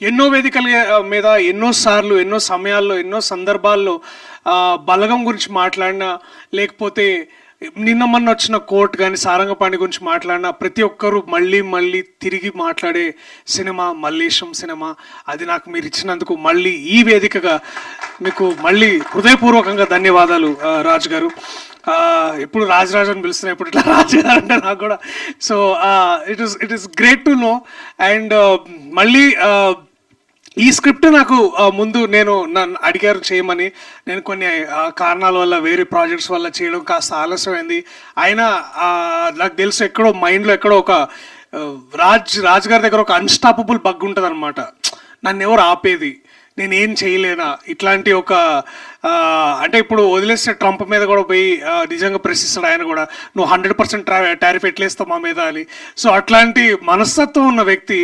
ఎన్నో వేదికల మీద ఎన్నో సార్లు, ఎన్నో సమయాల్లో, ఎన్నో సందర్భాల్లో బలగం గురించి మాట్లాడినా, లేకపోతే నిన్న మొన్న వచ్చిన కోర్ట్ కానీ సారంగపాణి గురించి మాట్లాడినా ప్రతి ఒక్కరూ మళ్ళీ మళ్ళీ తిరిగి మాట్లాడే సినిమా మల్లేశం సినిమా. అది నాకు మీరు ఇచ్చినందుకు మళ్ళీ ఈ వేదికగా మీకు మళ్ళీ హృదయపూర్వకంగా ధన్యవాదాలు రాజు గారు. ఎప్పుడు రాజరాజు అని పిలుస్తున్నా, ఇప్పుడు ఇట్లా రాజు గారు అంటే నాకు కూడా. So it is great to know. And మళ్ళీ ఈ స్క్రిప్ట్ నాకు ముందు నన్ను అడిగారు చేయమని. నేను కొన్ని కారణాల వల్ల వేరే ప్రాజెక్ట్స్ వల్ల చేయడం కాస్త ఆలస్యమైంది. అయినా నాకు తెలుసు ఎక్కడో మైండ్లో ఎక్కడో ఒక రాజ్ గారి దగ్గర ఒక అన్స్టాపబుల్ బగ్ ఉంటుంది అనమాట. నన్ను ఎవరు ఆపేది, నేనేం చేయలేనా, ఇట్లాంటి ఒక అంటే ఇప్పుడు వదిలేస్తే ట్రంప్ మీద కూడా పోయి నిజంగా ప్రశ్నిస్తాడు ఆయన కూడా, నువ్వు 100% టారిఫ్ ఎట్లేస్తావు మా మీద అని. సో అట్లాంటి మనస్తత్వం ఉన్న వ్యక్తి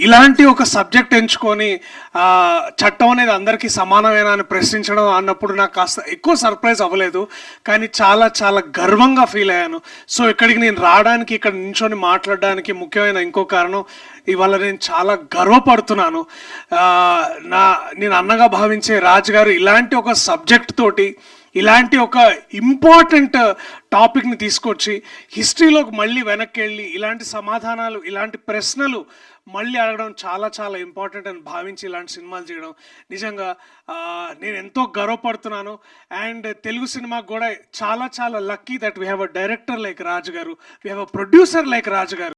ఇలాంటి ఒక సబ్జెక్ట్ ఎంచుకొని చట్టం అనేది అందరికీ సమానమేనా అని ప్రశ్నించడం అన్నప్పుడు నాకు కాస్త ఎక్కువ సర్ప్రైజ్ అవ్వలేదు, కానీ చాలా చాలా గర్వంగా ఫీల్ అయ్యాను. సో ఇక్కడికి నేను రావడానికి, ఇక్కడ నించొని మాట్లాడడానికి ముఖ్యమైన ఇంకో కారణం, ఇవాళ నేను చాలా గర్వపడుతున్నాను. నేను అన్నగా భావించే రాజు గారు ఇలాంటి ఒక సబ్జెక్ట్ తోటి, ఇలాంటి ఒక ఇంపార్టెంట్ టాపిక్ని తీసుకొచ్చి హిస్టరీలోకి మళ్ళీ వెనక్కి వెళ్ళి ఇలాంటి సమాధానాలు, ఇలాంటి ప్రశ్నలు మళ్ళీ అడగడం చాలా చాలా ఇంపార్టెంట్ అని భావించి ఇలాంటి సినిమాలు చేయడం నిజంగా నేను ఎంతో గర్వపడుతున్నాను. అండ్ తెలుగు సినిమాకి కూడా చాలా చాలా lucky that we have a director like Raju garu, we have a producer like Raju గారు.